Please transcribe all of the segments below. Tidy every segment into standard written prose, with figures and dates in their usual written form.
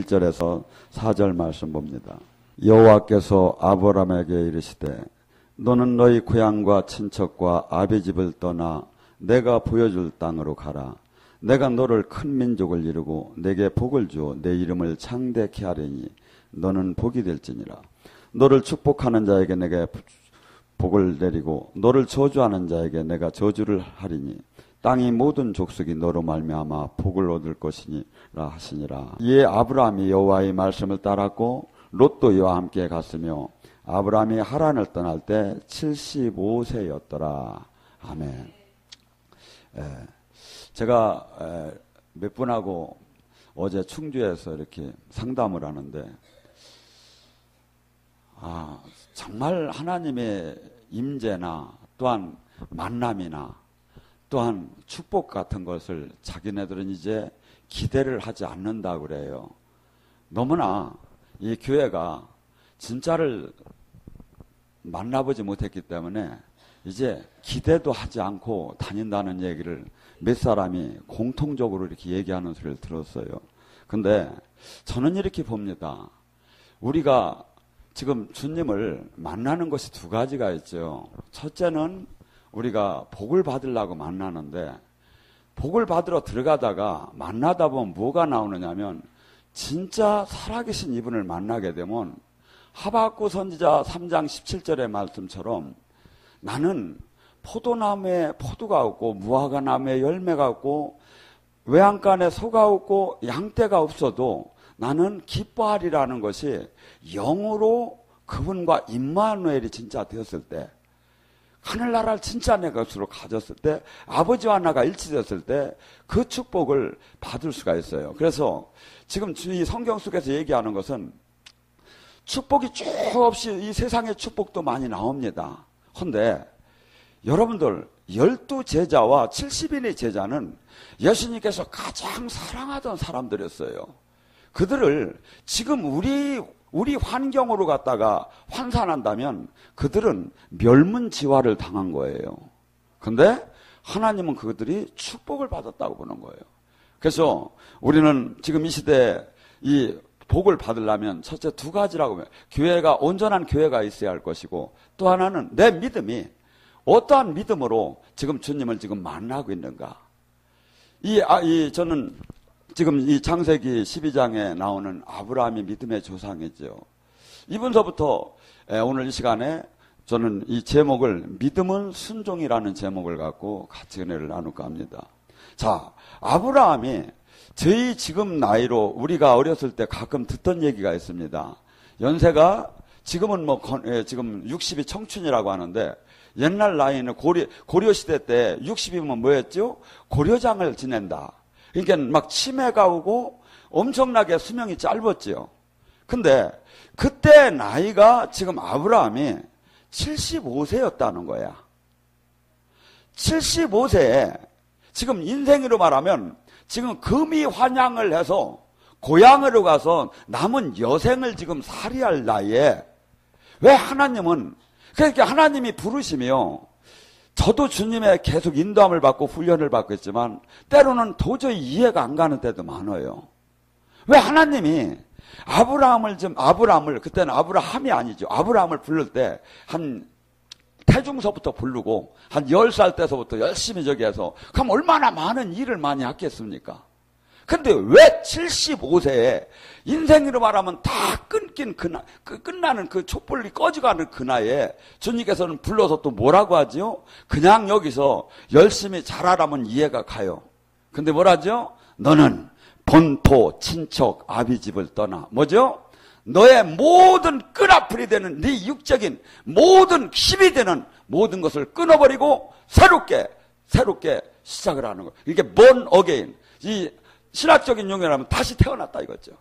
1절에서 4절 말씀 봅니다. 여호와께서 아브라함에게 이르시되 너는 너희 고향과 친척과 아비 집을 떠나 내가 보여줄 땅으로 가라. 내가 너를 큰 민족을 이루고 내게 복을 주어 내 이름을 창대케 하리니 너는 복이 될지니라. 너를 축복하는 자에게 내게 복을 내리고 너를 저주하는 자에게 내가 저주를 하리니 땅이 모든 족속이 너로 말미암아 복을 얻을 것이니라 하시니라. 이에 아브라함이 여호와의 말씀을 따랐고 롯도 이와 함께 갔으며 아브라함이 하란을 떠날 때 75세였더라. 아멘. 제가 몇 분하고 어제 충주에서 이렇게 상담을 하는데 정말 하나님의 임재나 또한 만남이나 또한 축복 같은 것을 자기네들은 이제 기대를 하지 않는다고 그래요. 너무나 이 교회가 진짜를 만나보지 못했기 때문에 이제 기대도 하지 않고 다닌다는 얘기를 몇 사람이 공통적으로 이렇게 얘기하는 소리를 들었어요. 근데 저는 이렇게 봅니다. 우리가 지금 주님을 만나는 것이 두 가지가 있죠. 첫째는 우리가 복을 받으려고 만나는데 복을 받으러 들어가다가 만나다 보면 뭐가 나오느냐면 진짜 살아계신 이분을 만나게 되면 하박국 선지자 3장 17절의 말씀처럼 나는 포도나무에 포도가 없고 무화과 나무에 열매가 없고 외양간에 소가 없고 양떼가 없어도 나는 기뻐하리라는 것이 영으로 그분과 임마누엘이 진짜 되었을 때 하늘나라를 진짜 내 것으로 가졌을 때 아버지와 나가 일치됐을 때 그 축복을 받을 수가 있어요. 그래서 지금 이 성경 속에서 얘기하는 것은 축복이 쭉 없이 이 세상의 축복도 많이 나옵니다. 그런데 여러분들 12제자와 70인의 제자는 예수님께서 가장 사랑하던 사람들이었어요. 그들을 지금 우리 환경으로 갖다가 환산한다면 그들은 멸문지화를 당한 거예요. 근데 하나님은 그들이 축복을 받았다고 보는 거예요. 그래서 우리는 지금 이 시대에 이 복을 받으려면 첫째 두 가지라고 해요. 교회가 온전한 교회가 있어야 할 것이고 또 하나는 내 믿음이 어떠한 믿음으로 지금 주님을 지금 만나고 있는가. 저는 지금 이 창세기 12장에 나오는 아브라함이 믿음의 조상이죠. 이분서부터 오늘 이 시간에 저는 이 제목을 믿음은 순종이라는 제목을 갖고 같이 은혜를 나눌까 합니다. 자, 아브라함이 저희 지금 나이로 우리가 어렸을 때 가끔 듣던 얘기가 있습니다. 연세가 지금은 지금 60이 청춘이라고 하는데 옛날 나이는 고려 시대 때 60이면 뭐였죠? 고려장을 지낸다. 그러니까 막 치매가 오고 엄청나게 수명이 짧았지요. 근데 그때 나이가 지금 아브라함이 75세였다는 거야. 75세에 지금 인생으로 말하면 지금 금이 환양을 해서 고향으로 가서 남은 여생을 지금 살이할 나이에 왜 하나님은 그러니까 하나님이 부르시며 저도 주님의 계속 인도함을 받고 훈련을 받고 있지만 때로는 도저히 이해가 안 가는 때도 많아요. 왜 하나님이 아브라함을 그때는 아브라함이 아니죠. 아브라함을 부를 때 한 태중서부터 부르고 한 10살 때서부터 열심히 저기 해서 그럼 얼마나 많은 일을 많이 했겠습니까? 근데 왜 75세에 인생으로 말하면 다 끊긴 끝나는 그 촛불이 꺼져가는 그 나이에 주님께서는 불러서 또 뭐라고 하지요? 그냥 여기서 열심히 잘하라면 이해가 가요. 근데 뭐라죠? 너는 본토, 친척, 아비집을 떠나. 뭐죠? 너의 모든 끈아풀이 되는 네 육적인 모든 힘이 되는 모든 것을 끊어버리고 새롭게 시작을 하는 거예요. 이게 born again. 이 신학적인 용어로 하면 다시 태어났다 이거죠.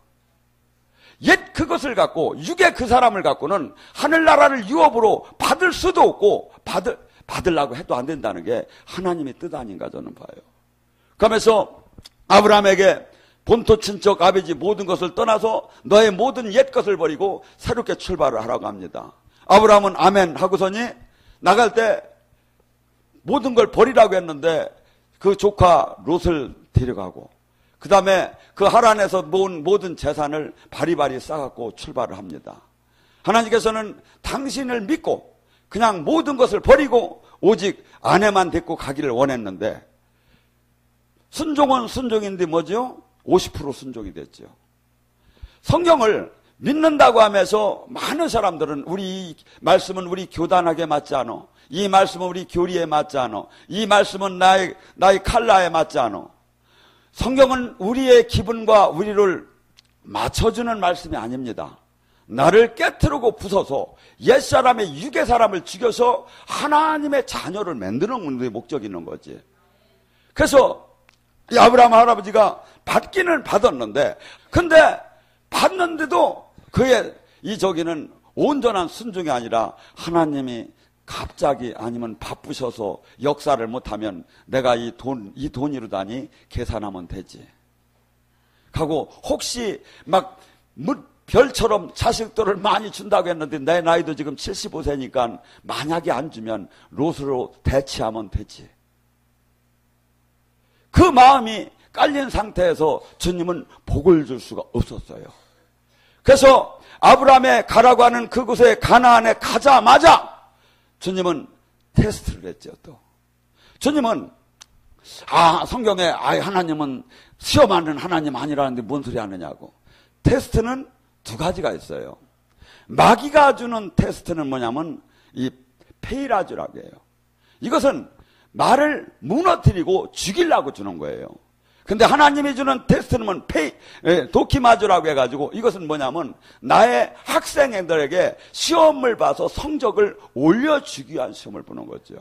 옛 그것을 갖고 육의 그 사람을 갖고는 하늘나라를 유업으로 받을 수도 없고 받으려고 해도 안 된다는 게 하나님의 뜻 아닌가 저는 봐요. 그러면서 아브라함에게 본토 친척 아버지 모든 것을 떠나서 너의 모든 옛 것을 버리고 새롭게 출발을 하라고 합니다. 아브라함은 아멘 하고서니 나갈 때 모든 걸 버리라고 했는데 그 조카 롯을 데려가고 그 다음에 그 하란에서 모은 모든 재산을 바리바리 싸갖고 출발을 합니다. 하나님께서는 당신을 믿고 그냥 모든 것을 버리고 오직 아내만 데리고 가기를 원했는데, 순종은 순종인데 뭐죠? 50% 순종이 됐죠. 성경을 믿는다고 하면서 많은 사람들은 이 말씀은 우리 교단학에 맞지 않아, 이 말씀은 우리 교리에 맞지 않아, 이 말씀은 나의 칼라에 맞지 않아. 성경은 우리의 기분과 우리를 맞춰주는 말씀이 아닙니다. 나를 깨트리고 부숴서 옛사람의 육의 사람을 죽여서 하나님의 자녀를 만드는 우리의 목적이 있는 거지. 그래서 이 아브라함 할아버지가 받기는 받았는데, 근데 받는데도 그의 저기는 온전한 순종이 아니라, 하나님이 갑자기 아니면 바쁘셔서 역사를 못하면 내가 이 돈이로다니 계산하면 되지 하고, 혹시 막 별처럼 자식들을 많이 준다고 했는데 내 나이도 지금 75세니까 만약에 안 주면 롯으로 대치하면 되지. 그 마음이 깔린 상태에서 주님은 복을 줄 수가 없었어요. 그래서 아브라함의 가라고 하는 그곳에 가나안에 가자마자 주님은 테스트를 했죠. 또 주님은 성경에 하나님은 시험하는 하나님 아니라는데 뭔 소리 하느냐고. 테스트는 두 가지가 있어요. 마귀가 주는 테스트는 뭐냐면 이 페이라주라고 해요. 이것은 말을 무너뜨리고 죽이려고 주는 거예요. 근데 하나님이 주는 테스트는 도키마주라고 해가지고, 이것은 뭐냐면 나의 학생들에게 시험을 봐서 성적을 올려주기 위한 시험을 보는 거죠.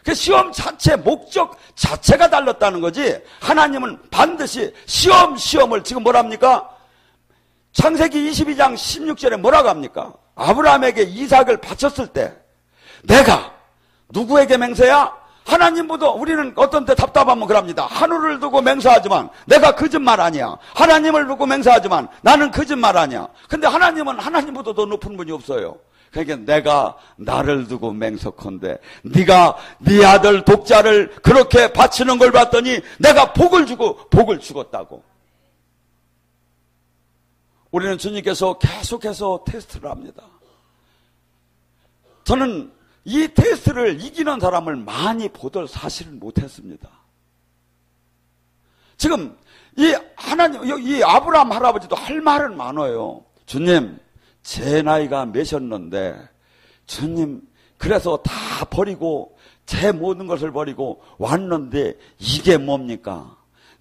그 시험 자체, 목적 자체가 달랐다는 거지. 하나님은 반드시 시험을 지금 뭐랍니까? 창세기 22장 16절에 뭐라고 합니까? 아브라함에게 이삭을 바쳤을 때 내가 누구에게 맹세야? 하나님보다 우리는 어떤 때 답답하면 그럽니다. 하늘을 두고 맹세하지만 내가 거짓말 아니야. 하나님을 두고 맹세하지만 나는 거짓말 아니야. 근데 하나님은 하나님보다 더 높은 분이 없어요. 그러니까 내가 나를 두고 맹세컨대 네가 네 아들 독자를 그렇게 바치는 걸 봤더니 내가 복을 주고 복을 주었다고. 우리는 주님께서 계속해서 테스트를 합니다. 저는 이 테스트를 이기는 사람을 많이 보들 사실은 못했습니다. 지금 이 아브라함 할아버지도 할 말은 많아요. 주님, 제 나이가 몇이었는데 주님 그래서 다 버리고 제 모든 것을 버리고 왔는데 이게 뭡니까?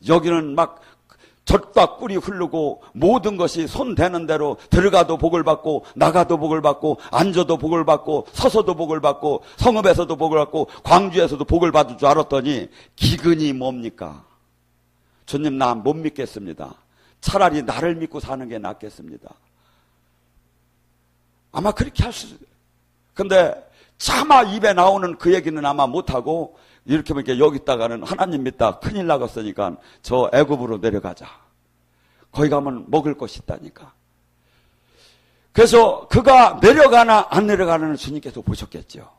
여기는 막 젖과 꿀이 흐르고 모든 것이 손 대는 대로 들어가도 복을 받고 나가도 복을 받고 앉아도 복을 받고 서서도 복을 받고 성읍에서도 복을 받고 광주에서도 복을 받을 줄 알았더니 기근이 뭡니까? 주님, 나 못 믿겠습니다. 차라리 나를 믿고 사는 게 낫겠습니다. 아마 그렇게 할 수 있어요. 근데 차마 입에 나오는 그 얘기는 아마 못하고 이렇게 보니까 여기 있다가는 하나님 믿다 큰일 나갔으니까 저 애굽으로 내려가자. 거기 가면 먹을 것이 있다니까. 그래서 그가 내려가나 안 내려가나는 주님께서 보셨겠죠.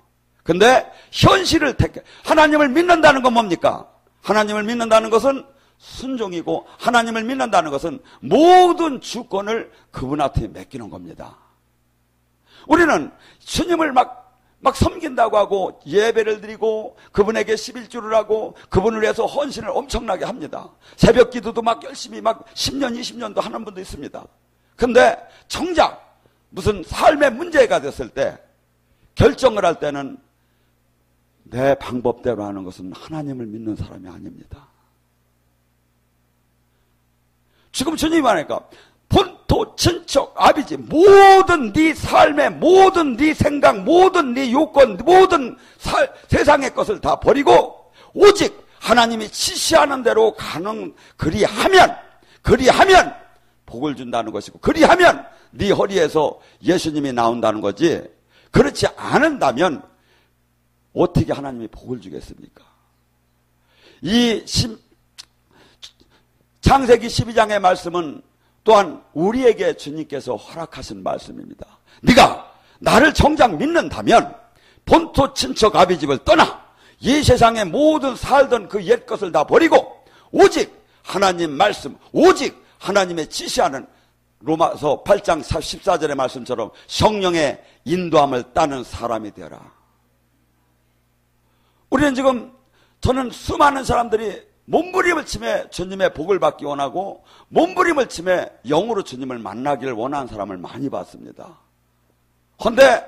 근데 현실을 하나님을 믿는다는 건 뭡니까? 하나님을 믿는다는 것은 순종이고, 하나님을 믿는다는 것은 모든 주권을 그분한테 맡기는 겁니다. 우리는 주님을 막 섬긴다고 하고 예배를 드리고 그분에게 11조를 하고 그분을 위해서 헌신을 엄청나게 합니다. 새벽 기도도 막 열심히 막 10년 20년도 하는 분도 있습니다. 근데 정작 무슨 삶의 문제가 됐을 때 결정을 할 때는 내 방법대로 하는 것은 하나님을 믿는 사람이 아닙니다. 지금 주님이 말하니까 본토, 친척, 아비지, 모든 네 삶의 모든 네 생각, 모든 네 요건, 모든 세상의 것을 다 버리고 오직 하나님이 지시하는 대로 가는 그리하면 복을 준다는 것이고, 그리하면 네 허리에서 예수님이 나온다는 거지. 그렇지 않은다면 어떻게 하나님이 복을 주겠습니까? 창세기 12장의 말씀은 또한 우리에게 주님께서 허락하신 말씀입니다. 네가 나를 정작 믿는다면 본토 친척 아비 집을 떠나 이 세상의 모든 살던 그 옛것을 다 버리고 오직 하나님 말씀, 오직 하나님의 지시하는 로마서 8장 14절의 말씀처럼 성령의 인도함을 따는 사람이 되어라. 우리는 지금, 저는 수많은 사람들이 몸부림을 치며 주님의 복을 받기 원하고 몸부림을 치며 영으로 주님을 만나기를 원하는 사람을 많이 봤습니다. 그런데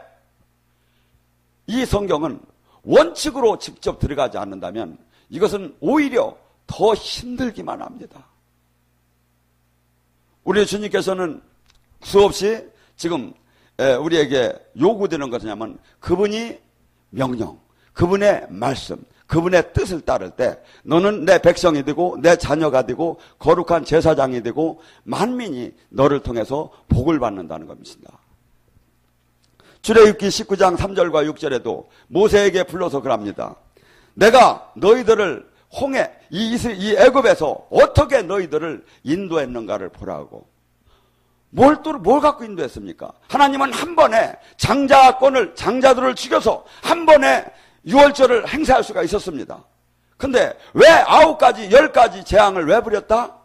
이 성경은 원칙으로 직접 들어가지 않는다면 이것은 오히려 더 힘들기만 합니다. 우리 주님께서는 수없이 지금 우리에게 요구되는 것은 뭐냐면 그분이 명령, 그분의 말씀, 그분의 뜻을 따를 때 너는 내 백성이 되고 내 자녀가 되고 거룩한 제사장이 되고 만민이 너를 통해서 복을 받는다는 겁니다. 출애굽기 19장 3절과 6절에도 모세에게 불러서 그럽니다. 내가 너희들을 홍해 이 애굽에서 어떻게 너희들을 인도했는가를 보라고. 뭘 갖고 인도했습니까? 하나님은 한 번에 장자들을 죽여서 한 번에 유월절을 행사할 수가 있었습니다. 근데 왜 9가지, 10가지 재앙을 왜 부렸다?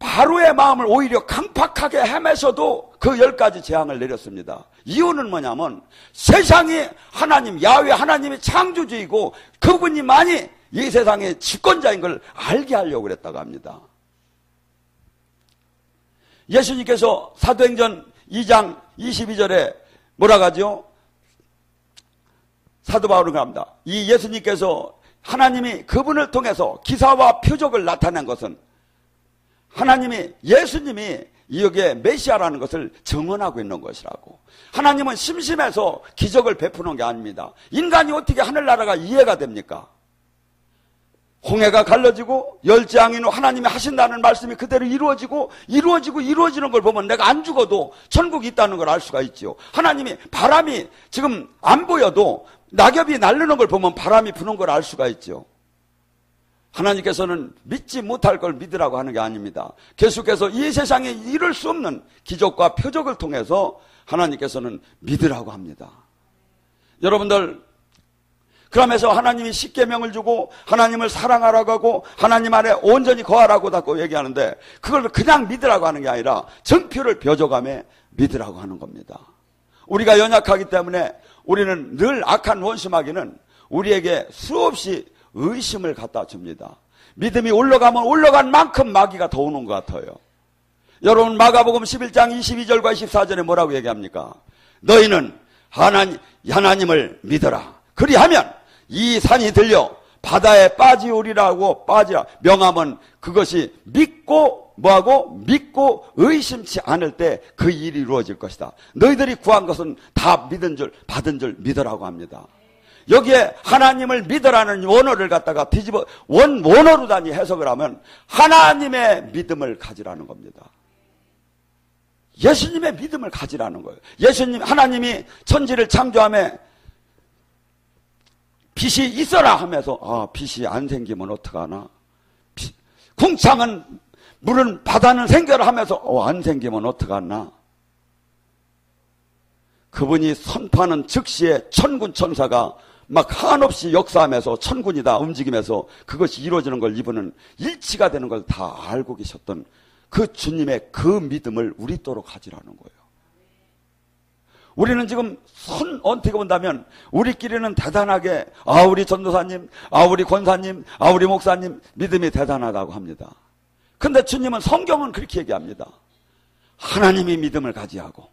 바로의 마음을 오히려 강팍하게 헤매서도 그 10가지 재앙을 내렸습니다. 이유는 뭐냐면 세상이 하나님, 야훼 하나님이 창조주이고 그분이만이 이 세상의 집권자인 걸 알게 하려고 그랬다고 합니다. 예수님께서 사도행전 2장 22절에 뭐라고 하죠? 사도 바울은 그럽니다. 이 예수님께서 하나님이 그분을 통해서 기사와 표적을 나타낸 것은 예수님이 여기에 메시아라는 것을 증언하고 있는 것이라고. 하나님은 심심해서 기적을 베푸는 게 아닙니다. 인간이 어떻게 하늘나라가 이해가 됩니까? 홍해가 갈라지고 열재앙인 후 하나님이 하신다는 말씀이 그대로 이루어지는 걸 보면 내가 안 죽어도 천국이 있다는 걸 알 수가 있죠. 하나님이 바람이 지금 안 보여도 낙엽이 날르는 걸 보면 바람이 부는 걸 알 수가 있죠. 하나님께서는 믿지 못할 걸 믿으라고 하는 게 아닙니다. 계속해서 이 세상에 이룰 수 없는 기적과 표적을 통해서 하나님께서는 믿으라고 합니다. 여러분들, 그러면서 하나님이 십계명을 주고 하나님을 사랑하라고 하고 하나님 안에 온전히 거하라고 자꾸 얘기하는데 그걸 그냥 믿으라고 하는 게 아니라 정표를 벼져가며 믿으라고 하는 겁니다. 우리가 연약하기 때문에 우리는 늘 악한 원수마귀는 우리에게 수없이 의심을 갖다 줍니다. 믿음이 올라가면 올라간 만큼 마귀가 더 오는 것 같아요. 여러분, 마가복음 11장 22절과 24절에 뭐라고 얘기합니까? 너희는 하나님을 믿어라. 그리하면 이 산이 들려 바다에 빠지오리라고 명하면 그것이 믿고 믿고 의심치 않을 때 그 일이 이루어질 것이다. 너희들이 구한 것은 다 받은 줄 믿으라고 합니다. 여기에 하나님을 믿으라는 원어를 갖다가 뒤집어 원어로 단위 해석을 하면 하나님의 믿음을 가지라는 겁니다. 예수님의 믿음을 가지라는 거예요. 하나님이 천지를 창조하며 빛이 있어라 하면서 빛이 안 생기면 어떡하나? 궁창은 물은 바다는 생겨라 하면서 안 생기면 어떡하나? 그분이 선포하는 즉시에 천군 천사가 막 한없이 역사하면서 천군이 다 움직이면서 그것이 이루어지는 걸 이분은 일치가 되는 걸 다 알고 계셨던 그 주님의 그 믿음을 우리 또로 가지라는 거예요. 우리는 지금 어떻게 본다면 우리끼리는 대단하게 우리 전도사님, 우리 권사님, 우리 목사님 믿음이 대단하다고 합니다. 근데 주님은 성경은 그렇게 얘기합니다. 하나님이 믿음을 가지하고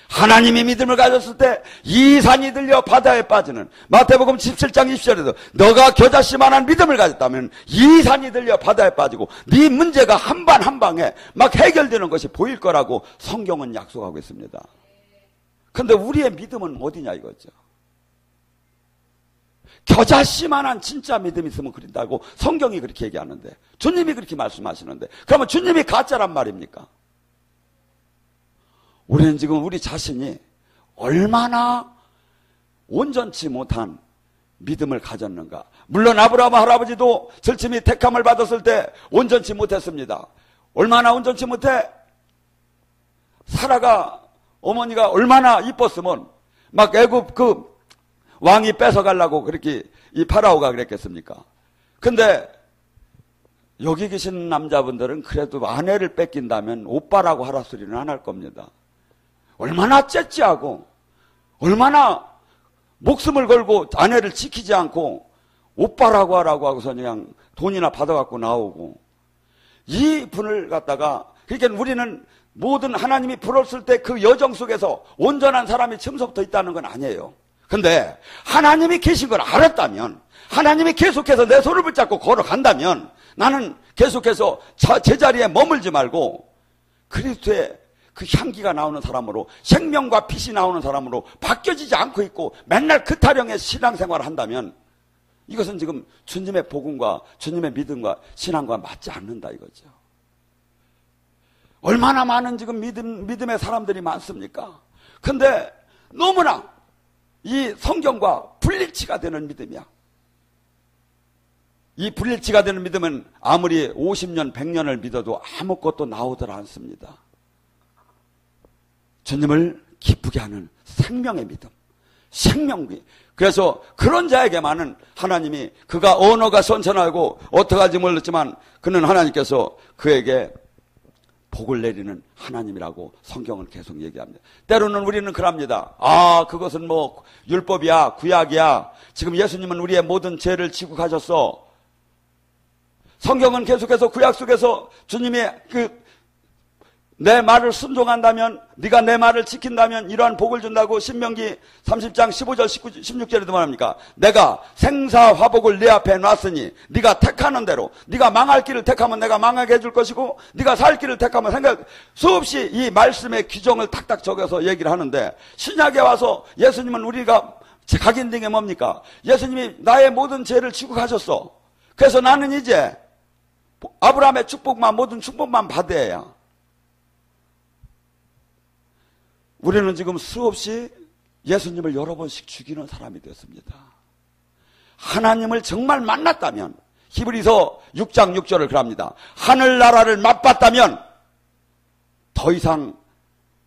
하나님이 믿음을 가졌을 때 이 산이 들려 바다에 빠지는 마태복음 17장 20절에도 너가 겨자씨만한 믿음을 가졌다면 이 산이 들려 바다에 빠지고 네 문제가 한 방에 막 해결되는 것이 보일 거라고 성경은 약속하고 있습니다. 근데 우리의 믿음은 어디냐 이거죠. 겨자씨만한 진짜 믿음이 있으면 그린다고 성경이 그렇게 얘기하는데 주님이 그렇게 말씀하시는데 그러면 주님이 가짜란 말입니까? 우리는 지금 우리 자신이 얼마나 온전치 못한 믿음을 가졌는가. 물론 아브라함 할아버지도 절친이 택함을 받았을 때 온전치 못했습니다. 얼마나 온전치 못해? 사라가 어머니가 얼마나 이뻤으면 막 애굽 그 왕이 뺏어가려고 그렇게 이 파라오가 그랬겠습니까? 근데 여기 계신 남자분들은 그래도 아내를 뺏긴다면 오빠라고 하라 소리는 안 할 겁니다. 얼마나 째째하고 얼마나 목숨을 걸고 아내를 지키지 않고 오빠라고 하라고 하고서 그냥 돈이나 받아갖고 나오고, 이 분을 갖다가, 그러니까 우리는 모든 하나님이 불었을 때 그 여정 속에서 온전한 사람이 처음부터 있다는 건 아니에요. 근데 하나님이 계신 걸 알았다면, 하나님이 계속해서 내 손을 붙잡고 걸어간다면 나는 계속해서 제자리에 머물지 말고 그리스도의 그 향기가 나오는 사람으로, 생명과 빛이 나오는 사람으로 바뀌어지지 않고 있고 맨날 그 타령의 신앙생활을 한다면 이것은 지금 주님의 복음과 주님의 믿음과 신앙과 맞지 않는다 이거죠. 얼마나 많은 지금 믿음의 사람들이 많습니까? 근데 너무나 이 성경과 불일치가 되는 믿음이야. 이 불일치가 되는 믿음은 아무리 50년, 100년을 믿어도 아무것도 나오질 않습니다. 주님을 기쁘게 하는 생명의 믿음, 생명기. 그래서 그런 자에게만은 하나님이, 그가 언어가 선천하고 어떡하지 몰랐지만 그는 하나님께서 그에게 복을 내리는 하나님이라고 성경은 계속 얘기합니다. 때로는 우리는 그럽니다. 아, 그것은 뭐 율법이야, 구약이야. 지금 예수님은 우리의 모든 죄를 지고 가셨어. 성경은 계속해서 구약 속에서 주님이 내 말을 순종한다면, 네가 내 말을 지킨다면 이러한 복을 준다고 신명기 30장 15절 16절에도 말합니까? 내가 생사화복을 네 앞에 놨으니 네가 택하는 대로, 네가 망할 길을 택하면 내가 망하게 해줄 것이고 네가 살 길을 택하면 수없이 이 말씀의 규정을 탁탁 적어서 얘기를 하는데, 신약에 와서 예수님은 우리가 각인된 게 뭡니까? 예수님이 나의 모든 죄를 지고 가셨어. 그래서 나는 이제 아브라함의 축복만, 모든 축복만 받아야. 우리는 지금 수없이 예수님을 여러 번씩 죽이는 사람이 됐습니다. 하나님을 정말 만났다면, 히브리서 6장 6절을 그럽니다. 하늘나라를 맛봤다면 더 이상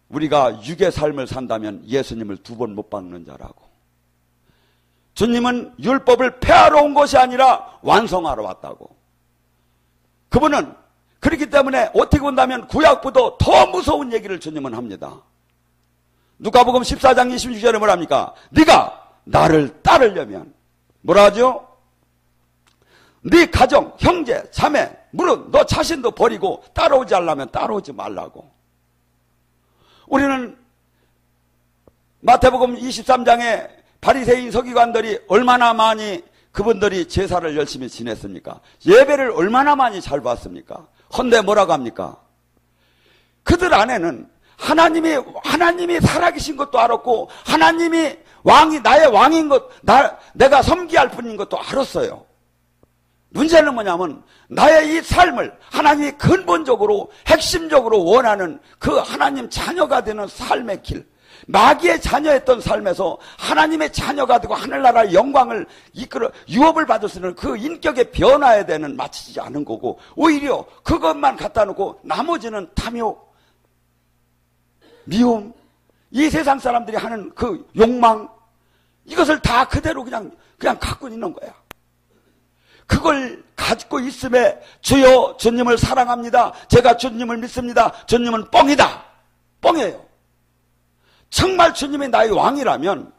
우리가 육의 삶을 산다면 예수님을 2번 못 받는 자라고. 주님은 율법을 폐하러 온 것이 아니라 완성하러 왔다고. 그분은 그렇기 때문에 어떻게 본다면 구약보다 더 무서운 얘기를 주님은 합니다. 누가복음 14장 26절에 뭐랍니까? 네가 나를 따르려면 뭐라 하죠? 네 가정, 형제, 자매, 물론 너 자신도 버리고 따라오지 않으려면 따라오지 말라고. 우리는 마태복음 23장에 바리새인 서기관들이 얼마나 많이 그분들이 제사를 열심히 지냈습니까? 예배를 얼마나 많이 잘 봤습니까? 헌데 뭐라고 합니까? 그들 안에는 하나님이 살아계신 것도 알았고, 하나님이 나의 왕인 것, 내가 섬기할 분인 것도 알았어요. 문제는 뭐냐면, 나의 이 삶을 하나님이 근본적으로, 핵심적으로 원하는 그 하나님 자녀가 되는 삶의 길, 마귀의 자녀였던 삶에서 하나님의 자녀가 되고 하늘나라의 영광을 이끌어 유업을 받을 수 있는 그 인격의 변화에 대한 맞추지 않은 거고, 오히려 그것만 갖다 놓고 나머지는 탐욕, 미움, 이 세상 사람들이 하는 그 욕망, 이것을 다 그대로 그냥 갖고 있는 거야. 그걸 가지고 있음에 주여 주님을 사랑합니다, 제가 주님을 믿습니다, 주님은 뻥이다. 뻥이에요. 정말 주님이 나의 왕이라면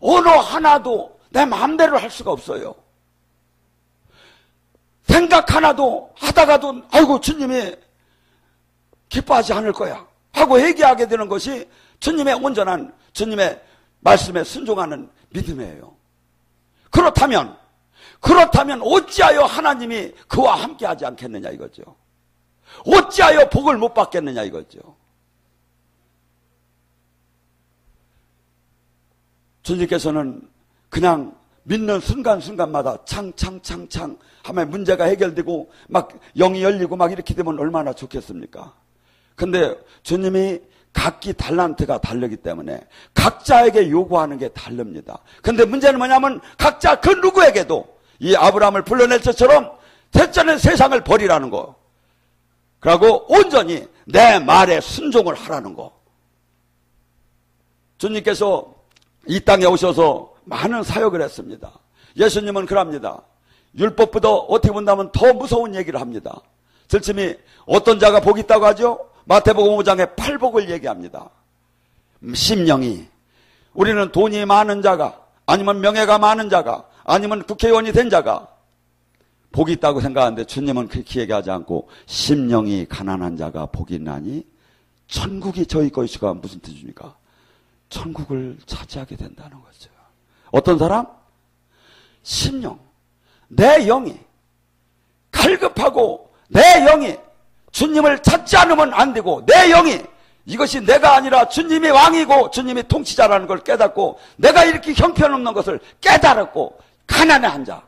언어 하나도 내 마음대로 할 수가 없어요. 생각 하나도 하다가도 아이고 주님이 기뻐하지 않을 거야 하고 얘기하게 되는 것이 주님의 온전한, 주님의 말씀에 순종하는 믿음이에요. 그렇다면 어찌하여 하나님이 그와 함께 하지 않겠느냐 이거죠. 어찌하여 복을 못 받겠느냐 이거죠. 주님께서는 그냥 믿는 순간순간마다 창 하면 문제가 해결되고 막 영이 열리고 막 이렇게 되면 얼마나 좋겠습니까? 근데 주님이 각기 달란트가 다르기 때문에 각자에게 요구하는 게 다릅니다. 근데 문제는 뭐냐면 각자 그 누구에게도 이 아브라함을 불러낼 것처럼 대전의 세상을 버리라는 거, 그리고 온전히 내 말에 순종을 하라는 거. 주님께서 이 땅에 오셔서 많은 사역을 했습니다. 예수님은 그럽니다. 율법보다 어떻게 본다면 더 무서운 얘기를 합니다. 절침이 어떤 자가 복이 있다고 하죠? 마태복음 5장에 팔복을 얘기합니다. 심령이, 우리는 돈이 많은 자가, 아니면 명예가 많은 자가, 아니면 국회의원이 된 자가 복이 있다고 생각하는데, 주님은 그렇게 얘기하지 않고 심령이 가난한 자가 복이 있나니 천국이 저희 것이가 무슨 뜻입니까? 천국을 차지하게 된다는 거죠. 어떤 사람? 심령, 내 영이 갈급하고 내 영이 주님을 찾지 않으면 안 되고, 내 영이 이것이 내가 아니라 주님이 왕이고 주님이 통치자라는 걸 깨닫고, 내가 이렇게 형편없는 것을 깨달았고 가난한 자.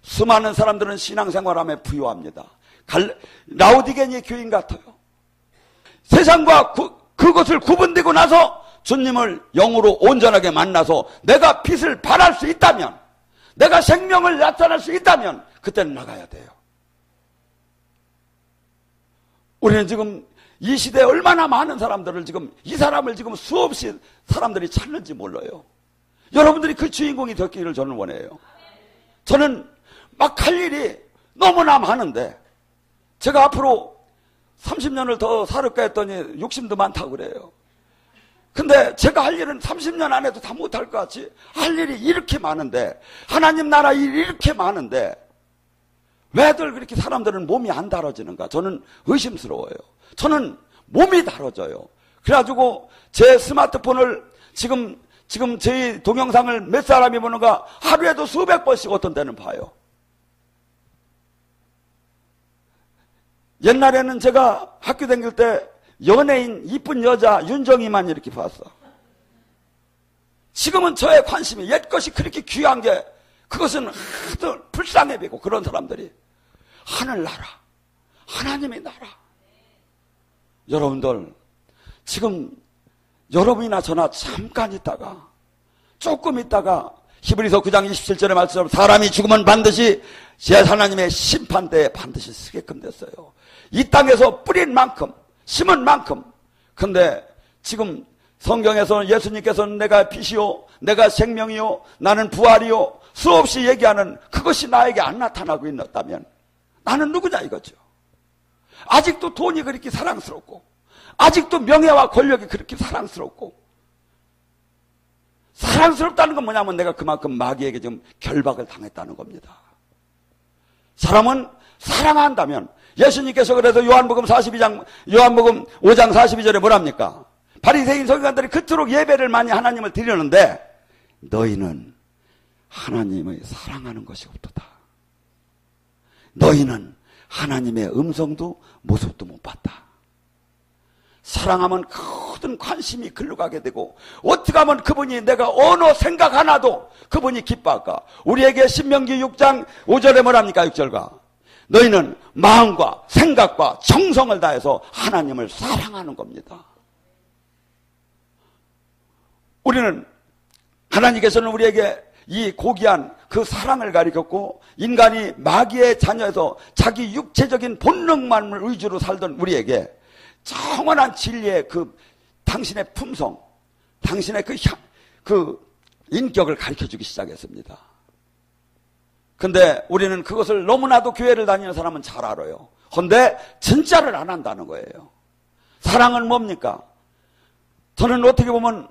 수많은 사람들은 신앙생활함에 부유합니다. 라오디게니 교인 같아요. 세상과 그것을 구분되고 나서 주님을 영으로 온전하게 만나서 내가 빛을 발할 수 있다면, 내가 생명을 나타낼 수 있다면 그때는 나가야 돼요. 우리는 지금 이 시대에 얼마나 많은 사람들을 지금, 이 사람을 지금 수없이 사람들이 찾는지 몰라요. 여러분들이 그 주인공이 되기를 저는 원해요. 저는 막 할 일이 너무나 많은데, 제가 앞으로 30년을 더 살을까 했더니 욕심도 많다고 그래요. 근데 제가 할 일은 30년 안에도 다 못할 것 같이 할 일이 이렇게 많은데, 하나님 나라 일이 이렇게 많은데 왜들 그렇게 사람들은 몸이 안 다뤄지는가? 저는 의심스러워요. 저는 몸이 다뤄져요. 그래가지고 제 스마트폰을 지금 제 동영상을 몇 사람이 보는가, 하루에도 수백 번씩 어떤 데는 봐요. 옛날에는 제가 학교 다닐 때 연예인 이쁜 여자 윤정이만 이렇게 봤어. 지금은 저의 관심이, 옛 것이 그렇게 귀한 게 그것은 하도 불쌍해 보이고, 그런 사람들이 하늘나라, 하나님의 나라. 여러분들 지금 여러분이나 저나 잠깐 있다가, 조금 있다가 히브리서 9장 27절의 말씀처럼 사람이 죽으면 반드시 제 하나님의 심판대에 반드시 서게끔 됐어요. 이 땅에서 뿌린 만큼, 심은 만큼. 근데 지금 성경에서는 예수님께서는 내가 빛이요, 내가 생명이요, 나는 부활이요 수없이 얘기하는 그것이 나에게 안 나타나고 있다면 나는 누구냐 이거죠. 아직도 돈이 그렇게 사랑스럽고, 아직도 명예와 권력이 그렇게 사랑스럽고, 사랑스럽다는 건 뭐냐면 내가 그만큼 마귀에게 좀 결박을 당했다는 겁니다. 사람은 사랑한다면, 예수님께서 그래서 요한복음 5장 42절에 뭐랍니까? 바리새인 서기관들이 그토록 예배를 많이 하나님을 드리는데 너희는 하나님을 사랑하는 것이 없도다. 너희는 하나님의 음성도 모습도 못 봤다. 사랑하면 모든 관심이 글로 가게 되고, 어떻게 하면 그분이 내가 어느 생각 하나도 그분이 기뻐할까? 우리에게 신명기 6장 5절에 뭐랍니까? 6절과 너희는 마음과 생각과 정성을 다해서 하나님을 사랑하는 겁니다. 우리는, 하나님께서는 우리에게 이 고귀한 그 사랑을 가리켰고, 인간이 마귀의 자녀에서 자기 육체적인 본능만을 위주로 살던 우리에게 영원한 진리의 그 당신의 품성, 당신의 그 인격을 가르쳐주기 시작했습니다. 근데 우리는 그것을 너무나도 교회를 다니는 사람은 잘 알아요. 근데 진짜를 안 한다는 거예요. 사랑은 뭡니까? 저는 어떻게 보면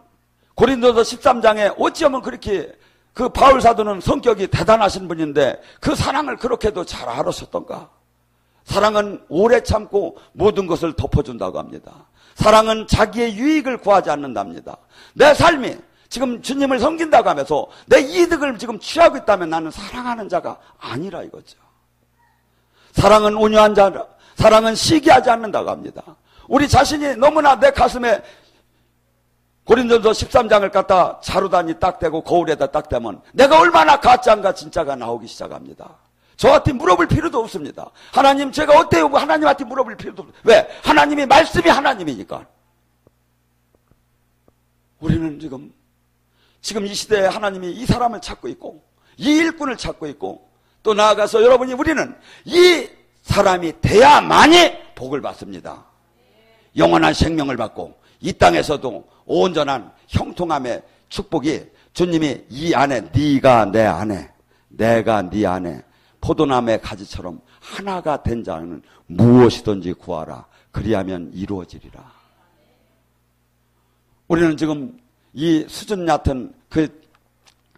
고린도서 13장에 어찌하면 그렇게 그 바울 사도는 성격이 대단하신 분인데 그 사랑을 그렇게도 잘 알으셨던가? 사랑은 오래 참고 모든 것을 덮어준다고 합니다. 사랑은 자기의 유익을 구하지 않는답니다. 내 삶이 지금 주님을 섬긴다고 하면서 내 이득을 지금 취하고 있다면 나는 사랑하는 자가 아니라 이거죠. 사랑은 온유한 자라, 사랑은 시기하지 않는다고 합니다. 우리 자신이 너무나 내 가슴에 고린도서 13장을 갖다 자루단이 딱 대고 거울에다 딱 대면 내가 얼마나 가짜인가 진짜가 나오기 시작합니다. 저한테 물어볼 필요도 없습니다. 하나님 제가 어때요? 하나님한테 물어볼 필요도 없습니다. 왜? 하나님이 말씀이 하나님이니까. 우리는 지금 이 시대에 하나님이 이 사람을 찾고 있고 이 일꾼을 찾고 있고, 또 나아가서 우리는 이 사람이 돼야만이 복을 받습니다. 영원한 생명을 받고 이 땅에서도 온전한 형통함의 축복이, 주님이 이 안에, 네가 내 안에, 내가 네 안에 포도나무의 가지처럼 하나가 된 자는 무엇이든지 구하라. 그리하면 이루어지리라. 우리는 지금 이 수준 얕은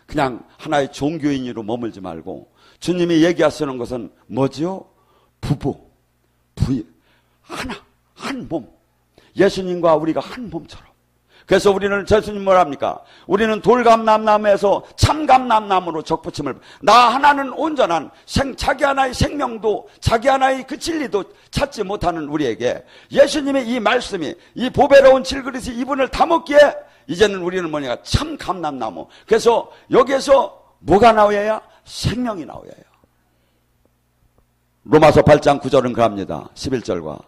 그냥 하나의 종교인으로 머물지 말고 주님이 얘기하시는 것은 뭐지요? 부부, 하나, 한 몸. 예수님과 우리가 한 몸처럼. 그래서 우리는 예수님 뭐랍니까? 우리는 돌감람나무에서 참감람나무로 적붙임을. 나 하나는 온전한 자기 하나의 생명도 자기 하나의 그 진리도 찾지 못하는 우리에게 예수님의 이 말씀이 이 보배로운 질그릇이 이분을 담았기에 이제는 우리는 뭐냐? 참감람나무. 그래서 여기에서 뭐가 나와야? 생명이 나와야 해요. 로마서 8장 9절은 그럽니다. 11절과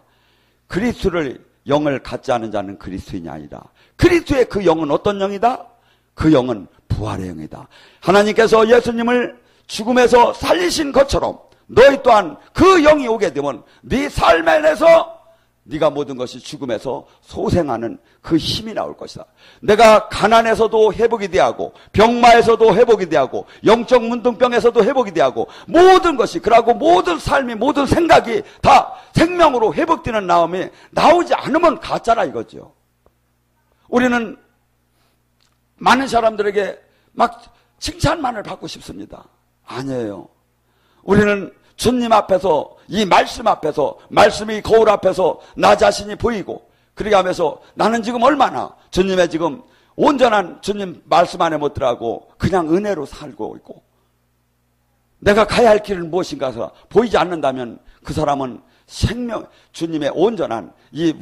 그리스도를 영을 갖지 않은 자는 그리스도인이 아니라 그리스도의 그 영은 어떤 영이다? 그 영은 부활의 영이다. 하나님께서 예수님을 죽음에서 살리신 것처럼 너희 또한 그 영이 오게 되면 네 삶에 대해서 네가 모든 것이 죽음에서 소생하는 그 힘이 나올 것이다. 내가 가난에서도 회복이 되고 병마에서도 회복이 되고 영적 문둥병에서도 회복이 되고 모든 것이 그러고 모든 삶이 모든 생각이 다 생명으로 회복되는 마음이 나오지 않으면 가짜라 이거죠. 우리는 많은 사람들에게 막 칭찬만을 받고 싶습니다. 아니에요. 우리는 주님 앞에서 이 말씀 앞에서 말씀이 거울 앞에서 나 자신이 보이고 그렇게 하면서 나는 지금 얼마나 주님의 지금 온전한 주님 말씀 안에 못 들어가고 그냥 은혜로 살고 있고 내가 가야 할 길은 무엇인가 해서 보이지 않는다면 그 사람은 주님의 온전한 이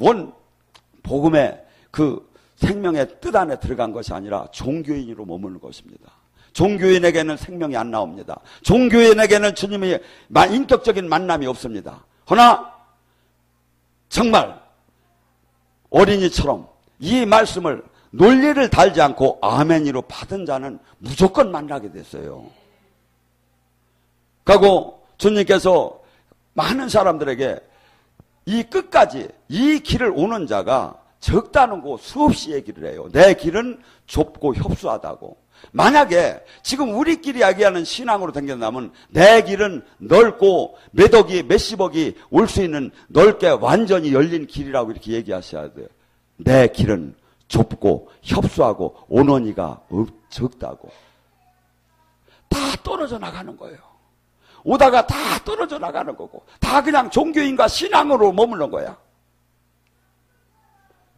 복음의 그 생명의 뜻 안에 들어간 것이 아니라 종교인으로 머무는 것입니다. 종교인에게는 생명이 안 나옵니다. 종교인에게는 주님의 인격적인 만남이 없습니다. 그러나 정말 어린이처럼 이 말씀을 논리를 달지 않고 아멘이로 받은 자는 무조건 만나게 됐어요. 그리고 주님께서 많은 사람들에게 이 끝까지 이 길을 오는 자가 적다는 거 수없이 얘기를 해요. 내 길은 좁고 협소하다고. 만약에 지금 우리끼리 이야기하는 신앙으로 댕겨나면 내 길은 넓고 몇십억이 올 수 있는 넓게 완전히 열린 길이라고 이렇게 얘기하셔야 돼요. 내 길은 좁고 협소하고 온원이가 적다고. 다 떨어져 나가는 거예요. 오다가 다 떨어져 나가는 거고 다 그냥 종교인과 신앙으로 머무는 거야.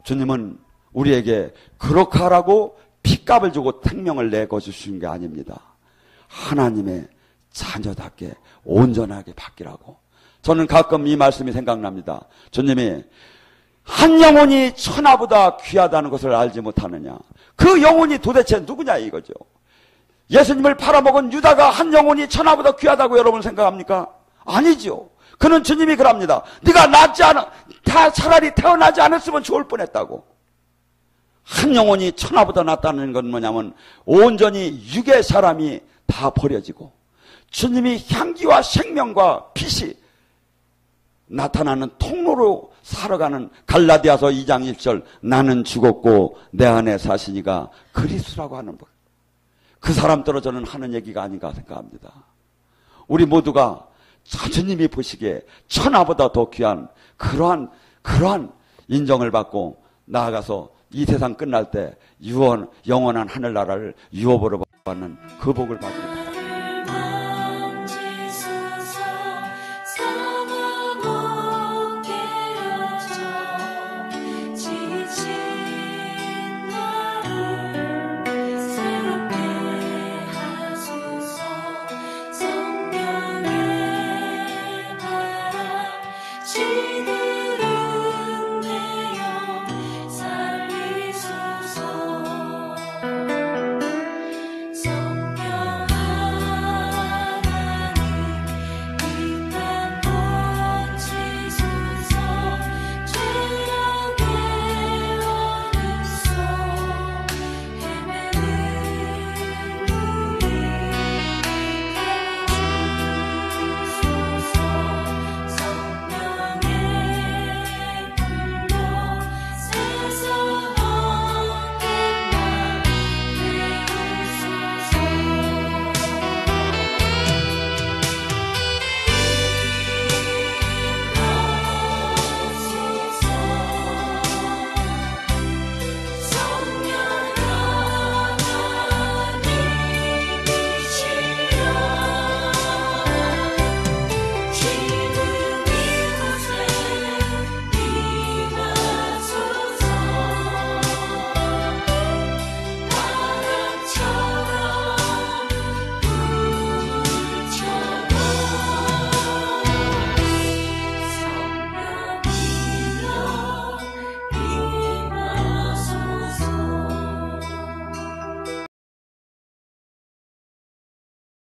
주님은 우리에게 그렇게 하라고 핏값을 주고 생명을 내거주신 게 아닙니다. 하나님의 자녀답게 온전하게 바뀌라고. 저는 가끔 이 말씀이 생각납니다. 주님이 한 영혼이 천하보다 귀하다는 것을 알지 못하느냐. 그 영혼이 도대체 누구냐 이거죠. 예수님을 팔아먹은 유다가 한 영혼이 천하보다 귀하다고 여러분 생각합니까? 아니죠. 그는 주님이 그럽니다. 네가 다 차라리 태어나지 않았으면 좋을 뻔했다고. 한 영혼이 천하보다 낫다는 건 뭐냐면 온전히 육의 사람이 다 버려지고 주님이 향기와 생명과 빛이 나타나는 통로로 살아가는 갈라디아서 2장 1절 나는 죽었고 내 안에 사시니가 그리스도라고 하는 것. 그 사람들로 저는 하는 얘기가 아닌가 생각합니다. 우리 모두가 주님이 보시기에 천하보다 더 귀한 그러한 인정을 받고 나아가서 이 세상 끝날 때 영원한 하늘나라를 유업으로 받는 그 복을 받고